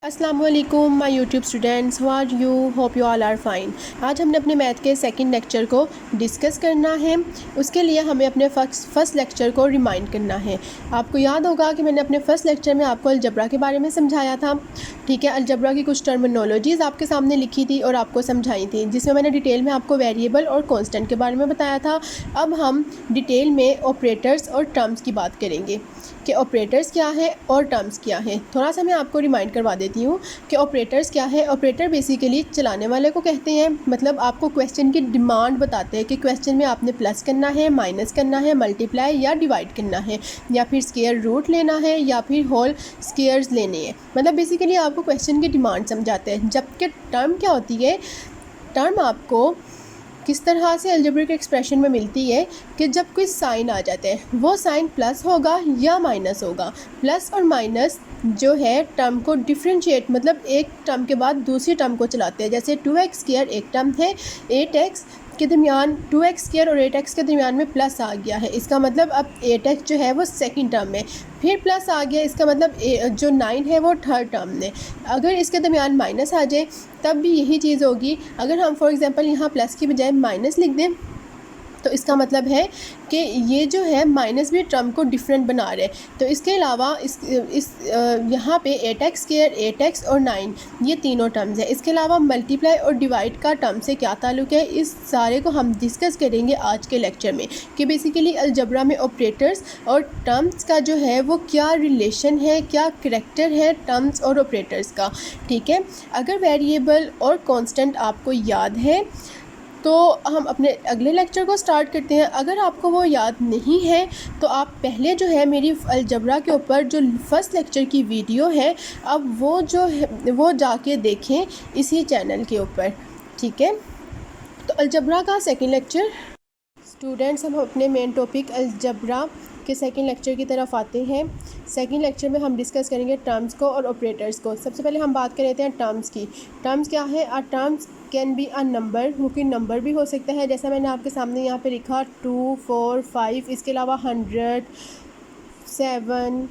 अस्सलाम वालेकुम my YouTube students, how are you, hope you all are fine. आज हमने अपने मैथ के सेकंड लेक्चर को डिस्कस करना है। उसके लिए हमें अपने फर्स्ट लेक्चर को रिमाइंड करना है। आपको याद होगा कि मैंने अपने फर्स्ट लेक्चर में आपको अलजबरा के बारे में समझाया था। ठीक है, अलजबरा की कुछ टर्मिनोलॉजीज़ आपके सामने लिखी थी और आपको समझाई थी, जिसमें मैंने डिटेल में आपको वेरिएबल और कॉन्स्टेंट के बारे में बताया था। अब हम डिटेल में ऑपरेटर्स और टर्म्स की बात करेंगे कि ऑपरेटर्स क्या है और टर्म्स क्या है। थोड़ा सा मैं आपको रिमाइंड करवा देती हूँ कि ऑपरेटर्स क्या है। ऑपरेटर बेसिकली चलाने वाले को कहते हैं, मतलब आपको क्वेश्चन की डिमांड बताते हैं कि क्वेश्चन में आपने प्लस करना है, माइनस करना है, मल्टीप्लाई या डिवाइड करना है, या फिर स्क्वायर रूट लेना है, या फिर होल स्क्वायर्स लेने हैं। मतलब बेसिकली आपको क्वेश्चन की डिमांड समझाते हैं। जबकि टर्म क्या होती है, टर्म आपको किस तरह से अलजेब्रिक एक्सप्रेशन में मिलती है कि जब कोई साइन आ जाता है, वो साइन प्लस होगा या माइनस होगा। प्लस और माइनस जो है टर्म को डिफ्रेंशिएट, मतलब एक टर्म के बाद दूसरी टर्म को चलाते हैं। जैसे 2x स्क्वायर एक टर्म है, 8x के दरमियान 2x स्क्वायर और 8x के दरमियान में प्लस आ गया है, इसका मतलब अब 8x जो है वो सेकंड टर्म में, फिर प्लस आ गया, इसका मतलब जो 9 है वो थर्ड टर्म में। अगर इसके दरमियान माइनस आ जाए तब भी यही चीज़ होगी। अगर हम फॉर एग्जांपल यहाँ प्लस की बजाय माइनस लिख दें तो इसका मतलब है कि ये जो है माइनस भी टर्म को डिफरेंट बना रहे। तो इसके अलावा यहाँ पे 8x स्क्वायर, 8x और 9 ये तीनों टर्म्स हैं। इसके अलावा मल्टीप्लाई और डिवाइड का टर्म से क्या ताल्लुक़ है, इस सारे को हम डिस्कस करेंगे आज के लेक्चर में कि बेसिकली अलजबरा में ऑपरेटर्स और टर्म्स का जो है वो क्या रिलेशन है, क्या करैक्टर है टर्म्स और ऑपरेटर्स का। ठीक है, अगर वेरिएबल और कांस्टेंट आपको याद है तो हम अपने अगले लेक्चर को स्टार्ट करते हैं। अगर आपको वो याद नहीं है तो आप पहले जो है मेरी अलजबरा के ऊपर जो फर्स्ट लेक्चर की वीडियो है, अब वो जो है वो जाके देखें इसी चैनल के ऊपर। ठीक है, तो अलजबरा का सेकंड लेक्चर। स्टूडेंट्स, हम अपने मेन टॉपिक अलजबरा के सेकंड लेक्चर की तरफ आते हैं। सेकंड लेक्चर में हम डिस्कस करेंगे टर्म्स को और ऑपरेटर्स को। सबसे पहले हम बात कर लेते हैं टर्म्स की। टर्म्स क्या है? A terms can be a number, वो कोई नंबर भी हो सकता है, जैसा मैंने आपके सामने यहाँ पे लिखा 2, 4, 5। इसके अलावा 100, 7,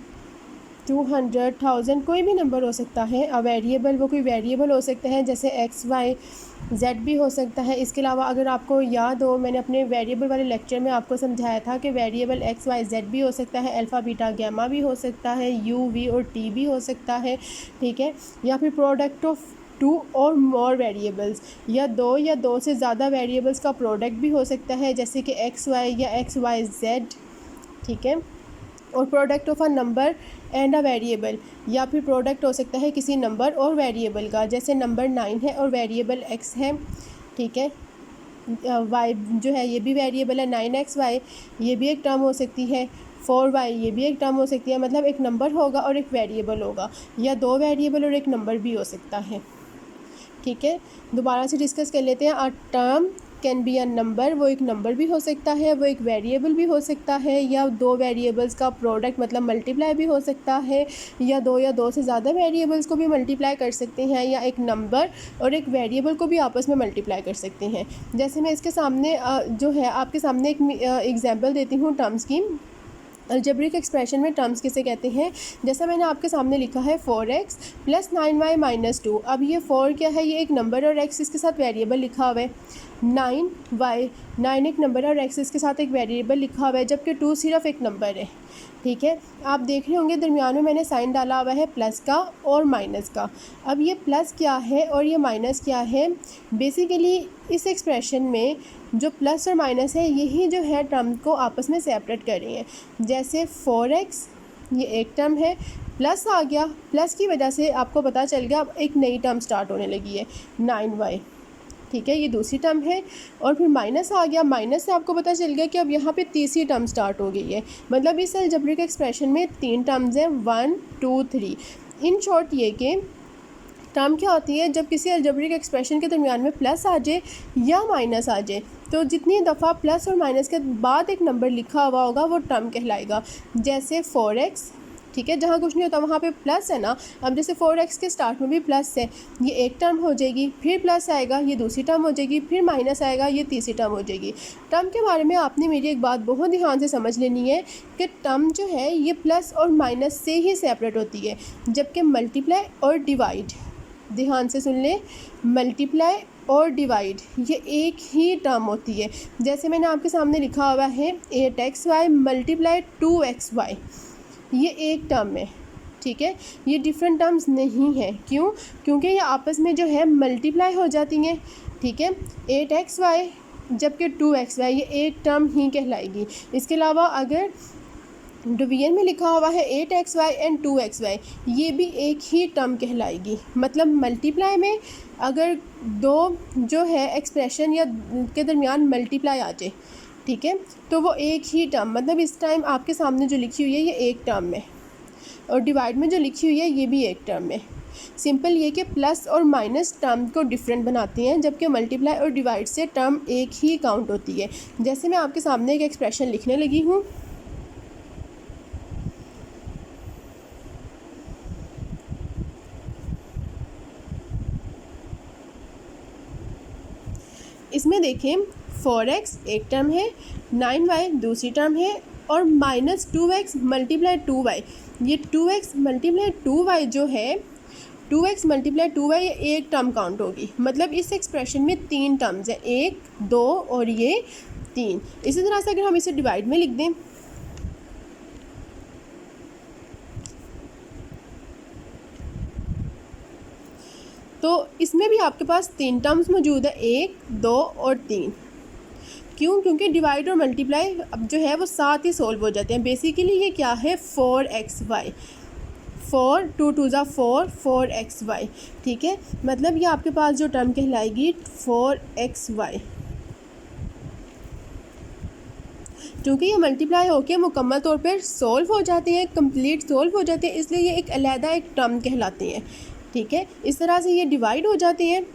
200, 1000 कोई भी नंबर हो सकता है। अ वेरिएबल, वो कोई वेरिएबल हो सकता है, जैसे x, y, z भी हो सकता है। इसके अलावा अगर आपको याद हो, मैंने अपने वेरिएबल वाले लेक्चर में आपको समझाया था कि वेरिएबल x, y, z भी हो सकता है, अल्फ़ा, बीटा, गामा भी हो सकता है, u, v और t भी हो सकता है। ठीक है, या फिर प्रोडक्ट ऑफ 2 और मोर वेरिएबल्स, या दो से ज़्यादा वेरिएबल्स का प्रोडक्ट भी हो सकता है, जैसे कि x, y या x, y, z। ठीक है, और product of a number and a variable, या फिर प्रोडक्ट हो सकता है किसी नंबर और वेरिएबल का, जैसे नंबर 9 है और वेरिएबल x है। ठीक है, y जो है ये भी वेरिएबल है, 9xy ये भी एक टर्म हो सकती है, 4y ये भी एक टर्म हो सकती है। मतलब एक नंबर होगा और एक वेरिएबल होगा, या दो वेरिएबल और एक नंबर भी हो सकता है। ठीक है, दोबारा से डिस्कस कर लेते हैं। A term can be a number, वो एक नंबर भी हो सकता है, वो एक वेरिएबल भी हो सकता है, या दो वेरिएबल्स का प्रोडक्ट मतलब मल्टीप्लाई भी हो सकता है, या दो से ज़्यादा वेरिएबल्स को भी मल्टीप्लाई कर सकते हैं, या एक नंबर और एक वेरिएबल को भी आपस में मल्टीप्लाई कर सकते हैं। जैसे मैं इसके सामने जो है आपके सामने एक एग्जाम्पल देती हूँ टर्म्स की। अलजेब्रिक एक्सप्रेशन में टर्म्स किसे कहते हैं? जैसा मैंने आपके सामने लिखा है 4x + 9y - 2। अब ये 4 क्या है? ये एक नंबर और x इसके साथ वेरिएबल लिखा हुआ है। 9 एक नंबर और x इसके साथ एक वेरिएबल लिखा हुआ है, जबकि 2 सिर्फ एक नंबर है। ठीक है, आप देख रहे होंगे दरमियान में मैंने साइन डाला हुआ है प्लस का और माइनस का। अब ये प्लस क्या है और ये माइनस क्या है? बेसिकली इस एक्सप्रेशन में जो प्लस और माइनस है, यही जो है टर्म को आपस में सेपरेट कर रही हैं। जैसे 4x ये एक टर्म है, प्लस आ गया, प्लस की वजह से आपको पता चल गया अब एक नई टर्म स्टार्ट होने लगी है, 9y। ठीक है, ये दूसरी टर्म है, और फिर माइनस आ गया, माइनस से आपको पता चल गया कि अब यहाँ पे तीसरी टर्म स्टार्ट हो गई है। मतलब इस अलजेब्रिक एक्सप्रेशन में 3 टर्म्स हैं, 1, 2, 3। इन शॉर्ट ये कि टर्म क्या होती है? जब किसी अलजेब्रिक एक्सप्रेशन के दरमियान में प्लस आ जाए या माइनस आ जाए, तो जितनी दफ़ा प्लस और माइनस के बाद एक नंबर लिखा हुआ होगा वो टर्म कहलाएगा। जैसे 4x ठीक है, जहाँ कुछ नहीं होता वहाँ पे प्लस है ना। अब जैसे 4x के स्टार्ट में भी प्लस है, ये एक टर्म हो जाएगी, फिर प्लस आएगा, ये दूसरी टर्म हो जाएगी, फिर माइनस आएगा, ये तीसरी टर्म हो जाएगी। टर्म के बारे में आपने मेरी एक बात बहुत ध्यान से समझ लेनी है कि टर्म जो है ये प्लस और माइनस से ही सेपरेट होती है, जबकि मल्टीप्लाई और डिवाइड, ध्यान से सुन लें, मल्टीप्लाई और डिवाइड ये एक ही टर्म होती है। जैसे मैंने आपके सामने लिखा हुआ है 8xy मल्टीप्लाई 2xy, ये एक टर्म है, ठीक है, ये डिफरेंट टर्म्स नहीं है। क्यों? क्योंकि ये आपस में जो है मल्टीप्लाई हो जाती हैं, ठीक है। 8xy जबकि 2xy ये एक टर्म ही कहलाएगी। इसके अलावा अगर डिवीजन में लिखा हुआ है 8xy एंड 2xy, ये भी एक ही टर्म कहलाएगी। मतलब मल्टीप्लाई में अगर दो जो है एक्सप्रेशन या के दरमियान मल्टीप्लाई आ जाए, ठीक है, तो वो एक ही टर्म, मतलब इस टाइम आपके सामने जो लिखी हुई है ये एक टर्म है, और डिवाइड में जो लिखी हुई है ये भी एक टर्म है। सिंपल ये कि प्लस और माइनस टर्म को डिफरेंट बनाती हैं, जबकि मल्टीप्लाई और डिवाइड से टर्म एक ही काउंट होती है। जैसे मैं आपके सामने एक एक्सप्रेशन लिखने लगी हूँ, इसमें देखें 4x एक टर्म है, 9y दूसरी टर्म है, और माइनस 2x मल्टीप्लाई 2y, ये 2x मल्टीप्लाई 2y जो है 2x मल्टीप्लाई 2y ये एक टर्म काउंट होगी। मतलब इस एक्सप्रेशन में तीन टर्म्स हैं, 1 2 और ये 3। इसी तरह से अगर हम इसे डिवाइड में लिख दें, तो इसमें भी आपके पास तीन टर्म्स मौजूद है, 1 2 और 3। क्यों? क्योंकि डिवाइड और मल्टीप्लाई अब जो है वो साथ ही सोल्व हो जाते हैं। बेसिकली ये क्या है, 4xy, 4 2 2 ज़ा 4 4xy, ठीक है। मतलब ये आपके पास जो टर्म कहलाएगी 4xy, क्योंकि ये मल्टीप्लाई होके मुकम्मल तौर पर सोल्व हो जाते हैं, कंप्लीट सोल्व हो जाते हैं, इसलिए ये एक अलहदा एक टर्म कहलाते हैं, ठीक है। इस तरह से ये डिवाइड हो जाते हैं,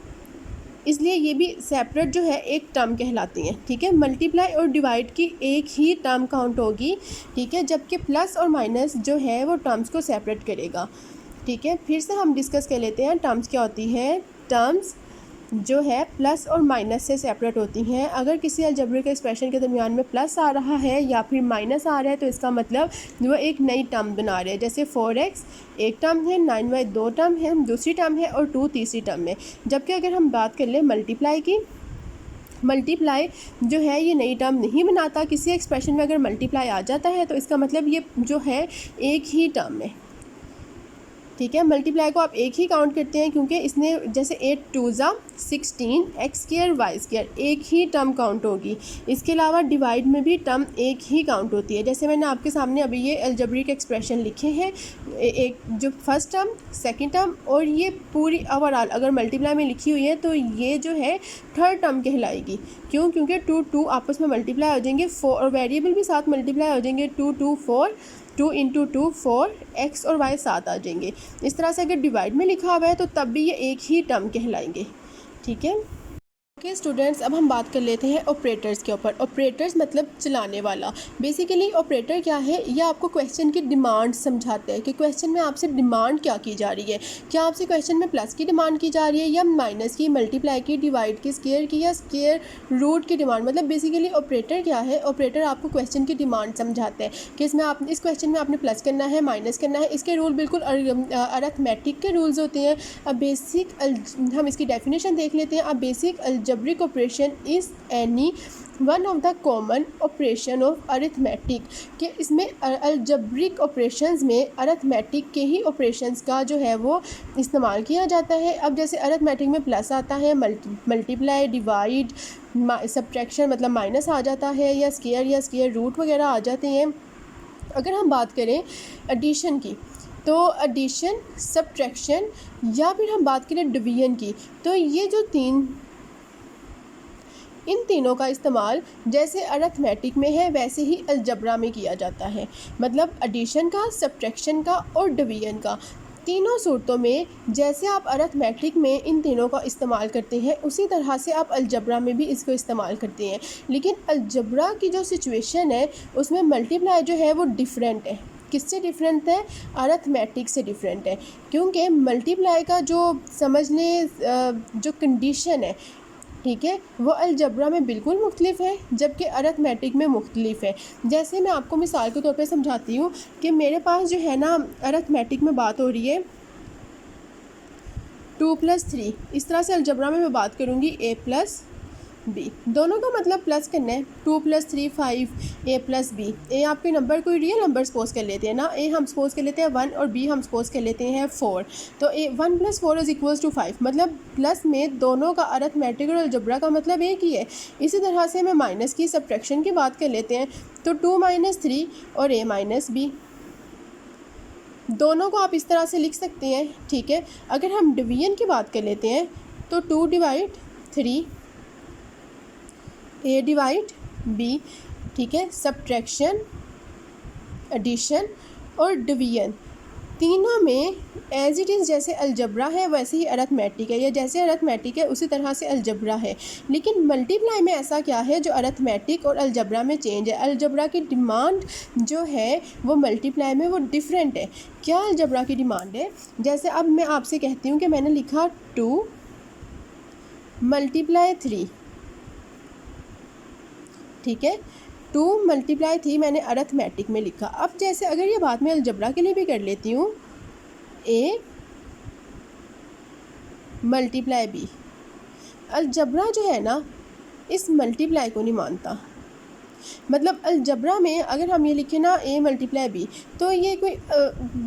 इसलिए ये भी सेपरेट जो है एक टर्म कहलाती हैं, ठीक है। मल्टीप्लाई और डिवाइड की एक ही टर्म काउंट होगी, ठीक है, जबकि प्लस और माइनस जो है वो टर्म्स को सेपरेट करेगा, ठीक है। फिर से हम डिस्कस कर लेते हैं टर्म्स क्या होती है। टर्म्स जो है प्लस और माइनस से सेपरेट होती हैं। अगर किसी अलजेब्रिक एक्सप्रेशन के दरमियान में प्लस आ रहा है या फिर माइनस आ रहा है, तो इसका मतलब वो एक नई टर्म बना रहे हैं। जैसे 4x एक टर्म है, 9y दो टर्म है, दूसरी टर्म है, और 2 तीसरी टर्म है। जबकि अगर हम बात कर लें मल्टीप्लाई की, मल्टीप्लाई जो है ये नई टर्म नहीं बनाता। किसी एक्सप्रेशन में अगर मल्टीप्लाई आ जाता है तो इसका मतलब ये जो है एक ही टर्म है, ठीक है। मल्टीप्लाई को आप एक ही काउंट करते हैं, क्योंकि इसने जैसे 8 2 ज़ा 16 x स्क्वायर y स्क्वायर एक ही टर्म काउंट होगी। इसके अलावा डिवाइड में भी टर्म एक ही काउंट होती है। जैसे मैंने आपके सामने अभी ये अलजेब्रिक एक्सप्रेशन लिखे हैं, एक जो फर्स्ट टर्म, सेकंड टर्म, और ये पूरी ओवरऑल अगर मल्टीप्लाई में लिखी हुई है तो ये जो है थर्ड टर्म कहलाएगी। क्यों? क्योंकि 2 2 आपस में मल्टीप्लाई हो जाएंगे, 4 और वेरिएबल भी साथ मल्टीप्लाई हो जाएंगे, 2 2 4, 2 इंटू 2 4, x और y साथ आ जाएंगे। इस तरह से अगर डिवाइड में लिखा हुआ है तो तब भी ये एक ही टर्म कहलाएंगे, ठीक है। ओके स्टूडेंट्स, अब हम बात कर लेते हैं ऑपरेटर्स के ऊपर। ऑपरेटर्स मतलब चलाने वाला। बेसिकली ऑपरेटर क्या है, ये आपको क्वेश्चन की डिमांड समझाता है कि क्वेश्चन में आपसे डिमांड क्या की जा रही है। क्या आपसे क्वेश्चन में प्लस की डिमांड की जा रही है, या माइनस की, मल्टीप्लाई की, डिवाइड की, स्क्वायर की, या स्क्वायर रूट की डिमांड। मतलब बेसिकली ऑपरेटर क्या है, ऑपरेटर आपको क्वेश्चन की डिमांड समझाता है कि इसमें आप इस क्वेश्चन में आपने प्लस करना है, माइनस करना है। इसके रूल बिल्कुल अरिथमेटिक के रूल्स होते हैं। अब बेसिक हम इसकी डेफिनेशन देख लेते हैं। अब basic algebraic operation is any one of the common operation of arithmetic, कि इसमें अलजेब्रिक ऑपरेशंस में अरिथमेटिक के ही ऑपरेशंस का जो है वो इस्तेमाल किया जाता है। अब जैसे अरिथमेटिक में प्लस आता है, मल्टीप्लाई, डिवाइड, सब्ट्रैक्शन मतलब माइनस आ जाता है, या स्क्वायर रूट वगैरह आ जाते हैं। अगर हम बात करें एडिशन की, तो एडिशन, सब्ट्रैक्शन, या फिर हम बात करें डिवीजन की, तो ये जो इन तीनों का इस्तेमाल जैसे अरिथमेटिक में है वैसे ही अलजबरा में किया जाता है। मतलब एडिशन का, सब्ट्रैक्शन का और डिवीजन का, तीनों सूरतों में जैसे आप अरिथमेटिक में इन तीनों का इस्तेमाल करते हैं उसी तरह से आप अलजबरा में भी इसको इस्तेमाल करते हैं। लेकिन अलजबरा की जो सिचुएशन है उसमें मल्टीप्लाई जो है वो डिफरेंट है। किससे डिफरेंट है? अरिथमेटिक से डिफरेंट है, क्योंकि मल्टीप्लाई का जो समझने जो कंडीशन है, ठीक है, वो अलजबरा में बिल्कुल मुख्तलिफ है, जबकि अरिथमेटिक में मुख्तलिफ है। जैसे मैं आपको मिसाल के तौर पे समझाती हूँ कि मेरे पास जो है ना अरिथमेटिक में बात हो रही है 2+3, इस तरह से अलजबरा में मैं बात करूँगी a+b, दोनों का मतलब प्लस करना है। 2+3 5, a+b। ए आपके नंबर कोई रियल नंबर सपोज कर लेते हैं ना, ए हम सपोज कर लेते हैं 1 और बी हम सपोज कर लेते हैं 4, तो 1 + 4 = 5, मतलब प्लस में दोनों का अरिथमेटिक और अलजबरा का मतलब एक ही है। इसी तरह से मैं माइनस की सब्ट्रैक्शन की बात कर लेते हैं, तो 2 - 3 और a-b, दोनों को आप इस तरह से लिख सकते हैं, ठीक है। अगर हम डिवीजन की बात कर लेते हैं तो 2/3 a/b, ठीक है। सब्ट्रैक्शन, एडिशन और डिवीजन तीनों में एज इट इज़ जैसे अलजबरा है वैसे ही अरिथमेटिक है, या जैसे अरिथमेटिक है उसी तरह से अलजबरा है। लेकिन मल्टीप्लाई में ऐसा क्या है जो अरिथमेटिक और अलजबरा में चेंज है? अलजबरा की डिमांड जो है वो मल्टीप्लाई में वो डिफरेंट है। क्या अलजबरा की डिमांड है? जैसे अब मैं आपसे कहती हूँ कि मैंने लिखा 2 × 3, ठीक है, 2 × 3 मैंने अरिथमेटिक में लिखा। अब जैसे अगर ये बात मैं अलजबरा के लिए भी कर लेती हूँ, a × b, अलजबरा जो है ना इस मल्टीप्लाई को नहीं मानता। मतलब अलजबरा में अगर हम ये लिखें ना a × b, तो ये कोई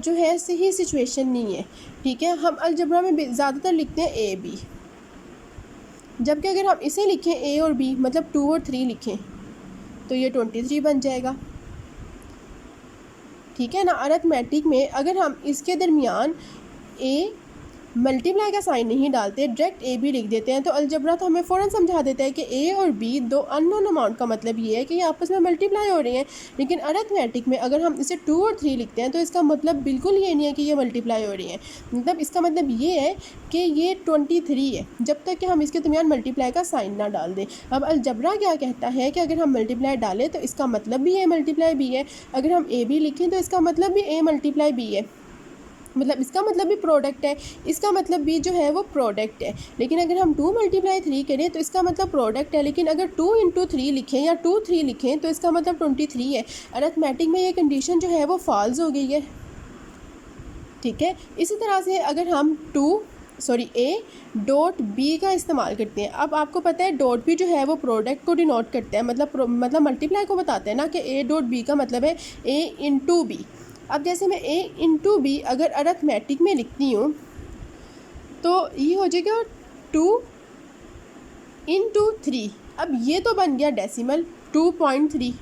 जो है सही सिचुएशन नहीं है, ठीक है। हम अलजबरा में ज़्यादातर लिखते हैं a b, जबकि अगर हम इसे लिखें a और b, मतलब 2 और 3 लिखें, तो ये 23 बन जाएगा, ठीक है ना। अरिथमेटिक में अगर हम इसके दरमियान a मल्टीप्लाई का साइन नहीं डालते, डायरेक्ट a b लिख देते हैं, तो अलजबरा तो हमें फ़ौरन समझा देता है कि a और b दो अननोन अमाउंट का मतलब ये है कि ये आपस में मल्टीप्लाई हो रहे हैं। लेकिन अरिथमेटिक में अगर हम इसे 2 और 3 लिखते हैं तो इसका मतलब बिल्कुल ये नहीं है कि ये मल्टीप्लाई हो रही हैं। मतलब इसका मतलब ये है कि ये 23 है, जब तक कि हम इसके दरमियान मल्टीप्लाई का साइन ना डाल दें। अब अलजबरा क्या कहता है कि अगर हम मल्टीप्लाई डालें तो इसका मतलब भी a मल्टीप्लाई b है, अगर हम a b लिखें तो इसका मतलब भी a मल्टीप्लाई b है, मतलब इसका मतलब भी प्रोडक्ट है, इसका मतलब भी जो है वो प्रोडक्ट है। लेकिन अगर हम 2 × 3 करें तो इसका मतलब प्रोडक्ट है, लेकिन अगर 2 × 3 लिखें या 2 3 लिखें तो इसका मतलब 23 है। अरिथमेटिक में ये कंडीशन जो है वो फॉल्स हो गई है, ठीक है। इसी तरह से अगर हम a.b का इस्तेमाल करते हैं, अब आपको पता है डॉट भी जो है वो प्रोडक्ट को डिनोट करता है, मतलब मल्टीप्लाई को बताते हैं ना कि a.b का मतलब है a × b। अब जैसे मैं a × b अगर अरिथमेटिक में लिखती हूँ तो ये हो जाएगा 2 × 3। अब ये तो बन गया डेसिमल 2.3।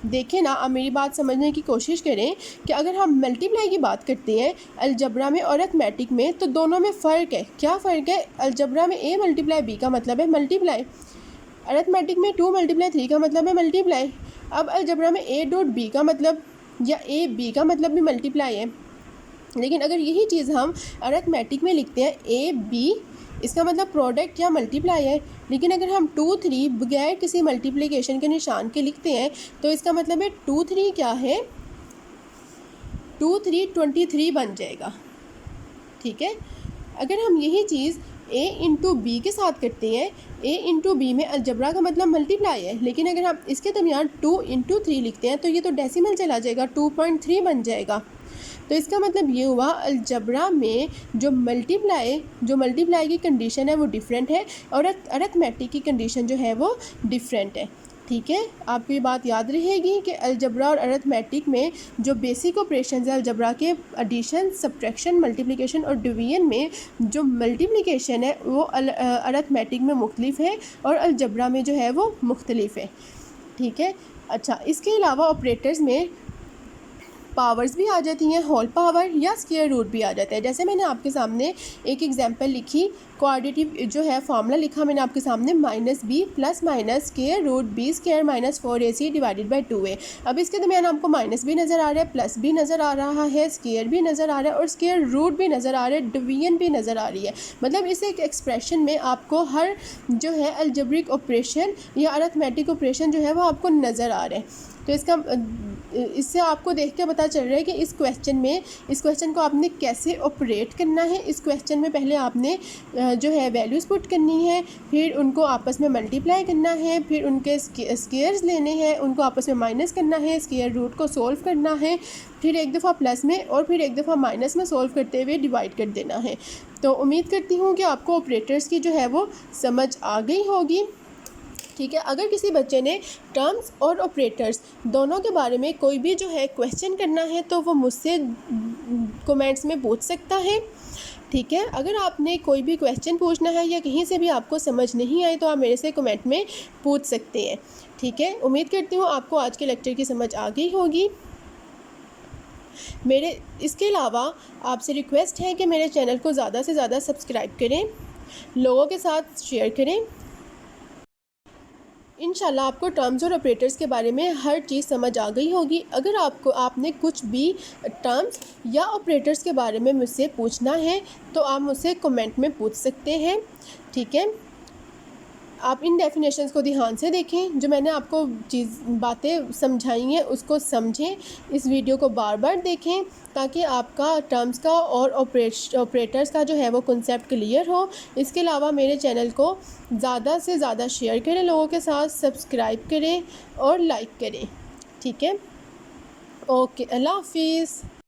देखें ना, अब मेरी बात समझने की कोशिश करें कि अगर हम मल्टीप्लाई की बात करते हैं अलजबरा में और अरिथमेटिक में, तो दोनों में फ़र्क है। क्या फ़र्क है? अलजबरा में a × b का मतलब है मल्टीप्लाई, अरिथमेटिक में 2 × 3 का मतलब है मल्टीप्लाई। अब अलजबरा में a.b का मतलब या a b का मतलब भी मल्टीप्लाई है, लेकिन अगर यही चीज़ हम अरिथमेटिक में लिखते हैं a b, इसका मतलब प्रोडक्ट या मल्टीप्लाई है। लेकिन अगर हम 2 3 बगैर किसी मल्टीप्लिकेशन के निशान के लिखते हैं तो इसका मतलब है 2 3 क्या है, 2 3 23 बन जाएगा, ठीक है। अगर हम यही चीज़ a × b के साथ करते हैं, a × b में अलजबरा का मतलब मल्टीप्लाई है, लेकिन अगर हम इसके दरमियान 2 × 3 लिखते हैं तो ये तो डेसिमल चला जाएगा, 2.3 बन जाएगा। तो इसका मतलब ये हुआ अलजबरा में जो मल्टीप्लाई की कंडीशन है वो डिफरेंट है और अरिथमेटिक की कंडीशन जो है वो डिफरेंट है, ठीक है। आपको ये बात याद रहेगी कि अलजबरा और अरिथमेटिक में जो बेसिक ऑपरेशंस है अलजबरा के एडिशन, सब्ट्रैक्शन, मल्टीप्लिकेशन और डिवीजन में जो मल्टीप्लिकेशन है वो अरिथमेटिक में मुख्तलिफ है और अलजबरा में जो है वो मुख्तलिफ है, ठीक है। अच्छा, इसके अलावा ऑपरेटर्स में पावर्स भी आ जाती हैं, होल पावर या स्क्वायर रूट भी आ जाता है। जैसे मैंने आपके सामने एक एग्जांपल लिखी, क्वाड्रेटिव जो है फार्मूला लिखा मैंने आपके सामने -b + -√b² - 4ac / 2a। अब इसके दरमियान आपको माइनस भी नज़र आ रहा है, प्लस भी नज़र आ रहा है, स्क्वायर भी नज़र आ रहा है और स्क्वायर रूट भी नज़र आ रहा है, डिवीजन भी नज़र आ रही है। मतलब इस एक एक्सप्रेशन में आपको हर जो है अलजेब्रिक ऑपरेशन या अरिथमेटिक ऑपरेशन जो है वो आपको नज़र आ रहा है। तो इसका इससे आपको देख के पता चल रहा है कि इस क्वेश्चन को आपने कैसे ऑपरेट करना है। इस क्वेश्चन में पहले आपने जो है वैल्यूज़ पुट करनी है, फिर उनको आपस में मल्टीप्लाई करना है, फिर उनके स्क्वायर्स लेने हैं, उनको आपस में माइनस करना है, स्क्वायर रूट को सोल्व करना है, फिर एक दफ़ा प्लस में और फिर एक दफ़ा माइनस में सोल्व करते हुए डिवाइड कर देना है। तो उम्मीद करती हूँ कि आपको ऑपरेटर्स की जो है वो समझ आ गई होगी। ठीक है, अगर किसी बच्चे ने टर्म्स और ऑपरेटर्स दोनों के बारे में कोई भी जो है क्वेश्चन करना है तो वो मुझसे कमेंट्स में पूछ सकता है। ठीक है, अगर आपने कोई भी क्वेश्चन पूछना है या कहीं से भी आपको समझ नहीं आई तो आप मेरे से कमेंट में पूछ सकते हैं। ठीक है, उम्मीद करती हूँ आपको आज के लेक्चर की समझ आ गई होगी। इसके अलावा आपसे रिक्वेस्ट है कि मेरे चैनल को ज़्यादा से ज़्यादा सब्सक्राइब करें, लोगों के साथ शेयर करें। इंशाल्लाह आपको टर्म्स और ऑपरेटर्स के बारे में हर चीज़ समझ आ गई होगी। अगर आपने कुछ भी टर्म्स या ऑपरेटर्स के बारे में मुझसे पूछना है तो आप मुझसे कमेंट में पूछ सकते हैं। ठीक है, आप इन डेफिनेशंस को ध्यान से देखें, जो मैंने आपको बातें समझाई हैं उसको समझें, इस वीडियो को बार बार देखें ताकि आपका टर्म्स का और ऑपरेटर्स का जो है वो कॉन्सेप्ट क्लियर हो। इसके अलावा मेरे चैनल को ज़्यादा से ज़्यादा शेयर करें, लोगों के साथ सब्सक्राइब करें और लाइक करें। ठीक है, ओके, अल्लाह हाफिज़।